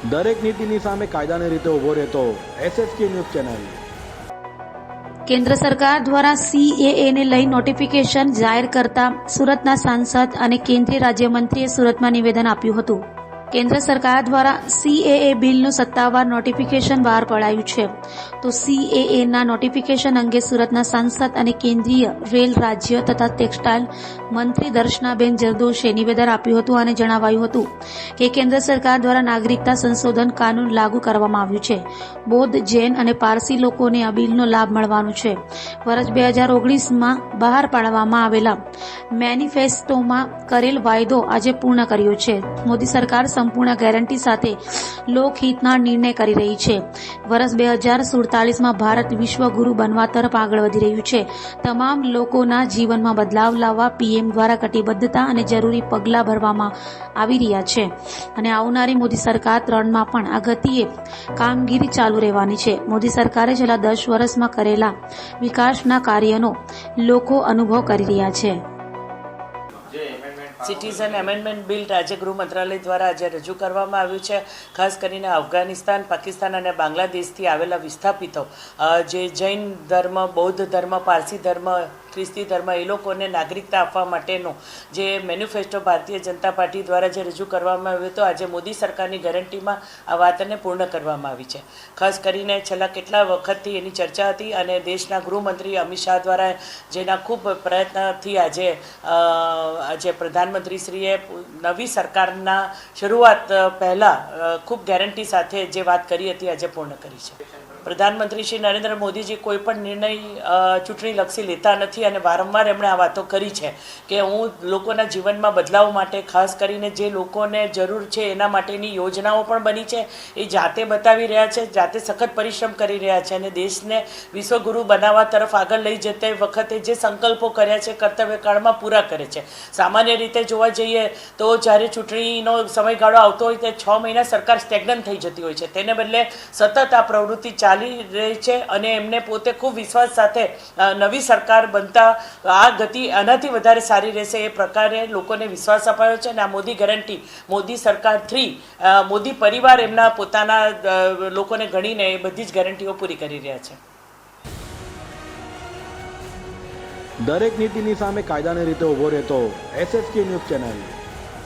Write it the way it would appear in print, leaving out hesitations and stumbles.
દરેક નીતિની સામે કાયદાની રીતે ઊભો રહેતો SSK ન્યૂઝ ચેનલ। કેન્દ્ર સરકાર દ્વારા CAA ને લઈ નોટિફિકેશન જાહેર કરતા સુરતના સાંસદ અને કેન્દ્રીય રાજ્યમંત્રીએ સુરતમાં નિવેદન આપ્યું હતું। કેન્દ્ર સરકાર દ્વારા CAA બિલનું સત્તાવાર નોટિફિકેશન બહાર પડાયું છે। તો CAA ના નોટિફિકેશન અંગે સુરતના સાંસદ અને કેન્દ્રીય રેલ રાજ્ય તથા ટેક્સટાઇલ મંત્રી દર્શનાબેન જરદોશે નિવેદન આપ્યું હતું અને જણાવાયું હતું કે કેન્દ્ર સરકાર દ્વારા નાગરિકતા સંશોધન કાનૂન લાગુ કરવામાં આવ્યું છે। બૌદ્ધ, જૈન અને પારસી લોકોને આ બિલનો લાભ મળવાનો છે। વર્ષ 2019માં બહાર પાડવામાં આવેલા મેનિફેસ્ટોમાં કરેલ વાયદો આજે પૂર્ણ કર્યો છે। મોદી સરકાર સંપૂર્ણ ગેરંટી સાથે લોકહિતના નિર્ણય કરી રહી છે। વર્ષ 2047માં ભારત વિશ્વગુરુ બનવા તરફ આગળ વધી રહ્યું છે। તમામ લોકોના જીવનમાં બદલાવ લાવવા PM દ્વારા કટિબદ્ધતા અને જરૂરી પગલાં ભરવામાં આવી રહ્યા છે અને આવનારી મોદી સરકાર 3માં પણ આ ગતિએ કામગીરી ચાલુ રહેવાની છે। મોદી સરકારે છેલ્લા 10 વર્ષમાં કરેલા વિકાસના કાર્યનો લોકો અનુભવ કરી રહ્યા છે। સિટીઝન એમેન્ડમેન્ટ બિલ રાજ્ય ગૃહ મંત્રાલય દ્વારા આજે રજૂ કરવામાં આવ્યું છે। ખાસ કરીને અફઘાનિસ્તાન, પાકિસ્તાન અને બાંગ્લાદેશથી આવેલા વિસ્થાપિતો જે જૈન ધર્મ, બૌદ્ધ ધર્મ, પારસી ધર્મ, ખ્રિસ્તી ધર્મ એ લોકોને નાગરિકતા આપવા માટેનો જે મેનિફેસ્ટો ભારતીય જનતા પાર્ટી દ્વારા જે રજૂ કરવામાં આવ્યો હતો, આજે મોદી સરકારની ગેરંટીમાં આ વાતને પૂર્ણ કરવામાં આવી છે। ખાસ કરીને છેલ્લા કેટલા વખતથી એની ચર્ચા હતી અને દેશના ગૃહમંત્રી અમિત શાહ દ્વારા જેના ખૂબ પ્રયત્નથી આજે પ્રધાનમંત્રીશ્રીએ નવી સરકારના શરૂઆત પહેલાં ખૂબ ગેરંટી સાથે જે વાત કરી હતી આજે પૂર્ણ કરી છે। પ્રધાનમંત્રી શ્રી નરેન્દ્ર મોદીજી કોઈ પણ નિર્ણય ચૂંટણીલક્ષી લેતા નથી અને વારંવાર એમણે આ વાતો કરી છે કે હું લોકોના જીવનમાં બદલાવ માટે, ખાસ કરીને જે લોકોને જરૂર છે એના માટેની યોજનાઓ પણ બની છે, એ જાતે બતાવી રહ્યા છે, જાતે સખત પરિશ્રમ કરી રહ્યા છે અને દેશને વિશ્વગુરુ બનાવવા તરફ આગળ લઈ જતા વખતે જે સંકલ્પો કર્યા છે કર્તવ્યકાળમાં પૂરા કરે છે। સામાન્ય રીતે જોવા જઈએ તો જ્યારે ચૂંટણીનો સમયગાળો આવતો હોય તે 6 મહિના સરકાર સ્ટેગ્નન્ટ થઈ જતી હોય છે, તેને બદલે સતત આ પ્રવૃત્તિ ચાલી રહી છે અને એમને પોતે ખૂબ વિશ્વાસ સાથે નવી સરકાર બનતા આ ગતિ આનાથી વધારે સારી રહેશે એ પ્રકારે લોકોને વિશ્વાસ અપાયો છે અને આ મોદી ગેરંટી, મોદી સરકાર 3, મોદી પરિવાર એમના પોતાના લોકોને ગણીને એ બધી જ ગેરંટીઓ પૂરી કરી રહ્યા છે। દરેક નીતિની સામે કાયદાની રીતે ઊભો રહેતો SSK ન્યૂઝ ચેનલ।